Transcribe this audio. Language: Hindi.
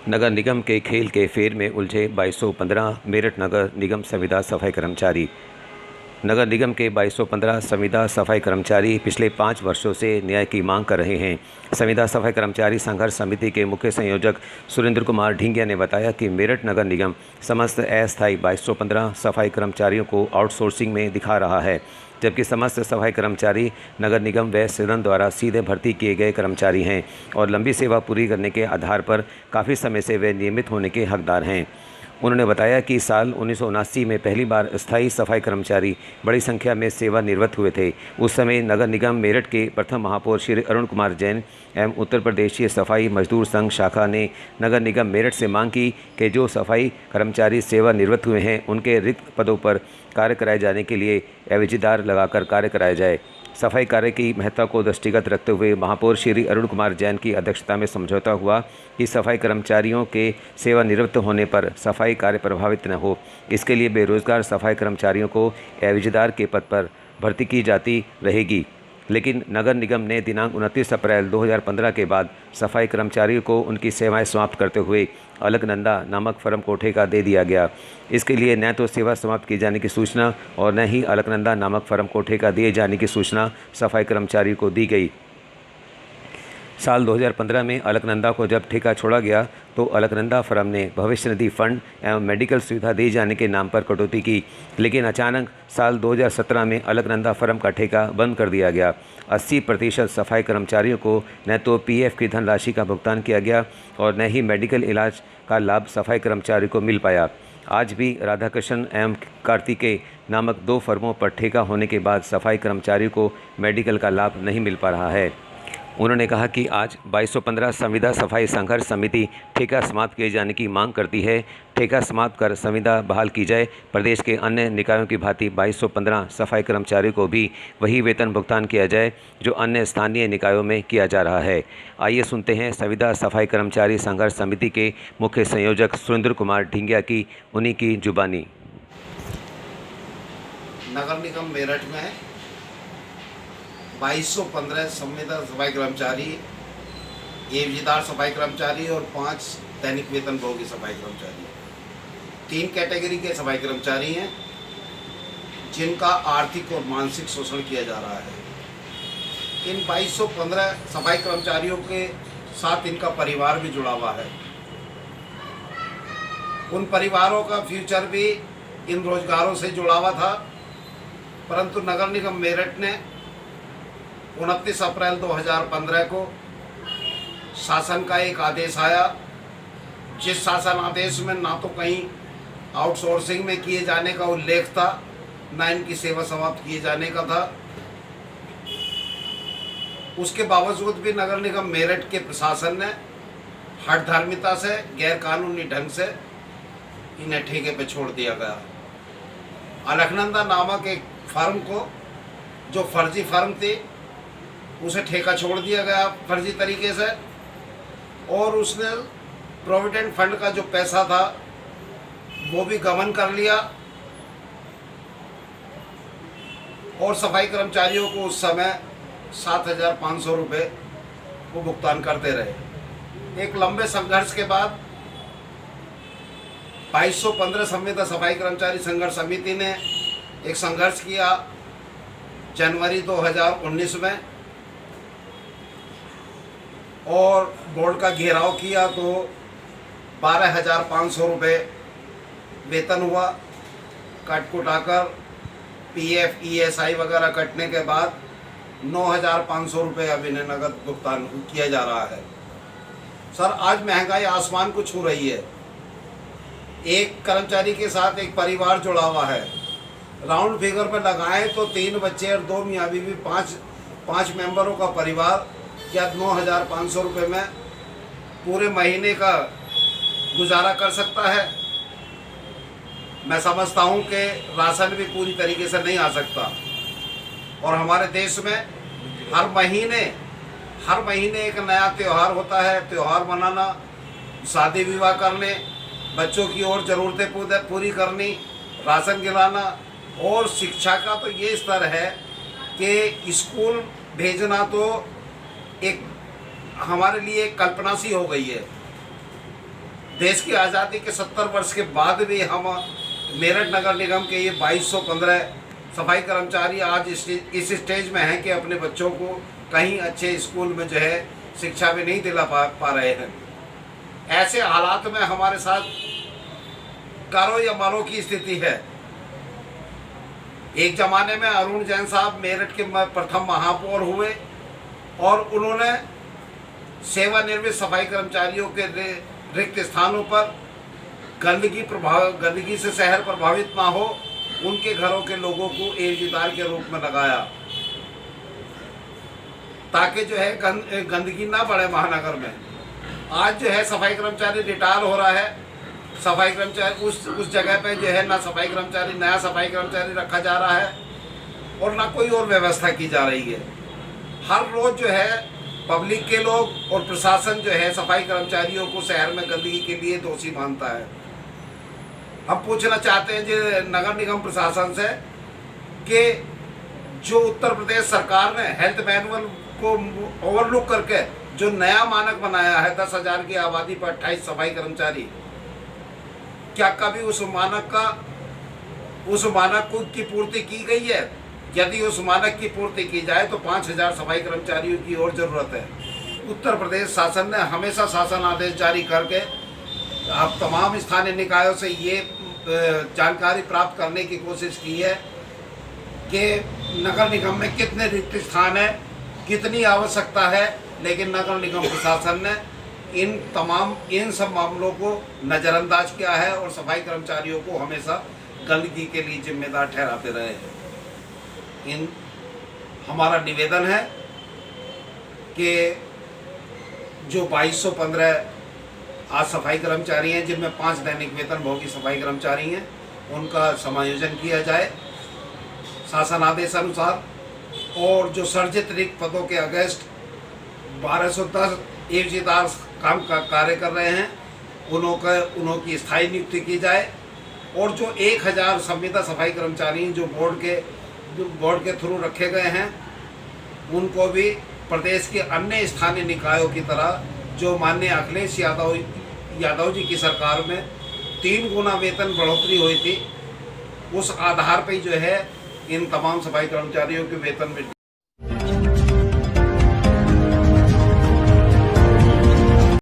नगर निगम के खेल के फेर में उलझे 2215 मेरठ नगर निगम संविदा सफाई कर्मचारी। नगर निगम के 2215 संविदा सफाई कर्मचारी पिछले 5 वर्षों से न्याय की मांग कर रहे हैं। संविदा सफाई कर्मचारी संघर्ष समिति के मुख्य संयोजक सुरेंद्र कुमार ढींगिया ने बताया कि मेरठ नगर निगम समस्त अस्थायी 2215 सफाई कर्मचारियों को आउटसोर्सिंग में दिखा रहा है, जबकि समस्त सफाई कर्मचारी नगर निगम व सदन द्वारा सीधे भर्ती किए गए कर्मचारी हैं और लंबी सेवा पूरी करने के आधार पर काफ़ी समय से वे नियमित होने के हकदार हैं। उन्होंने बताया कि साल 1979 में पहली बार स्थायी सफाई कर्मचारी बड़ी संख्या में सेवानिवृत्त हुए थे। उस समय नगर निगम मेरठ के प्रथम महापौर श्री अरुण कुमार जैन एवं उत्तर प्रदेशीय सफाई मजदूर संघ शाखा ने नगर निगम मेरठ से मांग की कि जो सफाई कर्मचारी सेवानिवृत्त हुए हैं उनके रिक्त पदों पर कार्य कराए जाने के लिए एवजीदार लगाकर कार्य कराया जाए। सफाई कार्य की महत्ता को दृष्टिगत रखते हुए महापौर श्री अरुण कुमार जैन की अध्यक्षता में समझौता हुआ कि सफाई कर्मचारियों के सेवानिवृत्त होने पर सफाई कार्य प्रभावित न हो, इसके लिए बेरोजगार सफाई कर्मचारियों को एवजीदार के पद पर भर्ती की जाती रहेगी। लेकिन नगर निगम ने दिनांक 29 अप्रैल 2015 के बाद सफाई कर्मचारियों को उनकी सेवाएं समाप्त करते हुए अलकनंदा नामक फर्म को ठेका दे दिया गया। इसके लिए न तो सेवा समाप्त किए जाने की सूचना और न ही अलकनंदा नामक फर्म को ठेका दिए जाने की सूचना सफाई कर्मचारियों को दी गई। साल 2015 में अलकनंदा को जब ठेका छोड़ा गया तो अलकनंदा फर्म ने भविष्य निधि फंड एवं मेडिकल सुविधा दिए जाने के नाम पर कटौती की, लेकिन अचानक साल 2017 में अलकनंदा फर्म का ठेका बंद कर दिया गया। 80% सफाई कर्मचारियों को न तो पीएफ की धनराशि का भुगतान किया गया और न ही मेडिकल इलाज का लाभ सफाई कर्मचारियों को मिल पाया। आज भी राधाकृष्ण एवं कार्तिकेय नामक 2 फर्मों पर ठेका होने के बाद सफाई कर्मचारियों को मेडिकल का लाभ नहीं मिल पा रहा है। उन्होंने कहा कि आज 2215 संविदा सफाई संघर्ष समिति ठेका समाप्त किए जाने की मांग करती है। ठेका समाप्त कर संविदा बहाल की जाए। प्रदेश के अन्य निकायों की भांति 2215 सफाई कर्मचारियों को भी वही वेतन भुगतान किया जाए जो अन्य स्थानीय निकायों में किया जा रहा है। आइए सुनते हैं संविदा सफाई कर्मचारी संघर्ष समिति के मुख्य संयोजक सुरेंद्र कुमार ढींगिया की उन्हीं की जुबानी। नगर निगम मेरठ में 2215 संविदा सफाई कर्मचारी, एवजीदार सफाई कर्मचारी और 5 दैनिक वेतनभोगी सफाई कर्मचारी, 3 कैटेगरी के सफाई कर्मचारी हैं जिनका आर्थिक और मानसिक शोषण किया जा रहा है। इन 2215 सफाई कर्मचारियों के साथ इनका परिवार भी जुड़ा हुआ है। उन परिवारों का फ्यूचर भी इन रोजगारों से जुड़ा हुआ था, परंतु नगर निगम मेरठ ने 29 अप्रैल 2015 को शासन का एक आदेश आया, जिस शासन आदेश में ना तो कहीं आउटसोर्सिंग में किए जाने का उल्लेख था, ना इनकी सेवा समाप्त किए जाने का था। उसके बावजूद भी नगर निगम मेरठ के प्रशासन ने हठधर्मिता से, गैरकानूनी ढंग से इन्हें ठेके पे छोड़ दिया गया। अलकनंदा नामक एक फर्म को, जो फर्जी फर्म थी, उसे ठेका छोड़ दिया गया फर्जी तरीके से, और उसने प्रोविडेंट फंड का जो पैसा था वो भी गबन कर लिया और सफाई कर्मचारियों को उस समय 7,500 रुपये वो भुगतान करते रहे। एक लंबे संघर्ष के बाद 2215 संविदा सफाई कर्मचारी संघर्ष समिति ने एक संघर्ष किया जनवरी 2019 में और बोर्ड का घेराव किया तो 12,500 रुपये वेतन हुआ। कट कुटाकर पीएफ, ईएसआई वगैरह कटने के बाद 9,500 रुपये अब इन्हें नगद भुगतान किया जा रहा है। सर, आज महंगाई आसमान को छू रही है। एक कर्मचारी के साथ एक परिवार जुड़ा हुआ है। राउंड फिगर पर लगाएं तो 3 बच्चे और 2 मियाँ बीवी, 5 मेंबरों का परिवार क्या 9,500 रुपये में पूरे महीने का गुजारा कर सकता है? मैं समझता हूं कि राशन भी पूरी तरीके से नहीं आ सकता। और हमारे देश में हर महीने एक नया त्यौहार होता है। त्यौहार मनाना, शादी विवाह करने, बच्चों की और ज़रूरतें पूरी करनी, राशन गिराना, और शिक्षा का तो ये स्तर है कि स्कूल भेजना तो एक हमारे लिए कल्पना सी हो गई है। देश की आज़ादी के 70 वर्ष के बाद भी हम मेरठ नगर निगम के ये 2215 सफाई कर्मचारी आज इस स्टेज में हैं कि अपने बच्चों को कहीं अच्छे स्कूल में जो है शिक्षा भी नहीं दिला पा रहे हैं। ऐसे हालात में हमारे साथ कारो या मारो की स्थिति है। एक ज़माने में अरुण जैन साहब मेरठ के प्रथम महापौर हुए और उन्होंने सेवानिवृत्त सफाई कर्मचारियों के रिक्त स्थानों पर गंदगी से शहर प्रभावित ना हो, उनके घरों के लोगों को एवजीदार के रूप में लगाया ताकि जो है गंदगी ना बढ़े महानगर में। आज जो है सफाई कर्मचारी रिटायर हो रहा है, सफाई कर्मचारी उस जगह पे जो है ना सफाई कर्मचारी, नया सफाई कर्मचारी रखा जा रहा है और ना कोई और व्यवस्था की जा रही है। हर रोज़ जो है पब्लिक के लोग और प्रशासन जो है सफाई कर्मचारियों को शहर में गंदगी के लिए दोषी मानता है। हम पूछना चाहते हैं जो नगर निगम प्रशासन से कि जो उत्तर प्रदेश सरकार ने हेल्थ मैनुअल को ओवरलुक करके जो नया मानक बनाया है 10,000 की आबादी पर 28 सफाई कर्मचारी, क्या कभी उस मानक की पूर्ति की गई है? यदि उस मानक की पूर्ति की जाए तो 5,000 सफाई कर्मचारियों की और ज़रूरत है। उत्तर प्रदेश शासन ने हमेशा शासन आदेश जारी करके आप तमाम स्थानीय निकायों से ये जानकारी प्राप्त करने की कोशिश की है कि नगर निगम में कितने रिक्त स्थान है, कितनी आवश्यकता है, लेकिन नगर निगम प्रशासन ने इन सब मामलों को नज़रअंदाज किया है और सफाई कर्मचारियों को हमेशा गंदगी के लिए जिम्मेदार ठहराते रहे हैं। हमारा निवेदन है कि जो 2215 आज सफाई कर्मचारी हैं, जिनमें 5 दैनिक वेतनभोगी सफाई कर्मचारी हैं, उनका समायोजन किया जाए शासन आदेश अनुसार, और जो सर्जित रिक्त पदों के अगेंस्ट 1210 एवजीदार कार्य कर रहे हैं उनकी स्थायी नियुक्ति की जाए, और जो 1000 संविदा सफाई कर्मचारी जो बोर्ड के थ्रू रखे गए हैं उनको भी प्रदेश के अन्य स्थानीय निकायों की तरह जो माननीय अखिलेश यादव जी की सरकार में 3 गुना वेतन बढ़ोतरी हुई थी, उस आधार पर जो है इन तमाम सफाई कर्मचारियों के वेतन में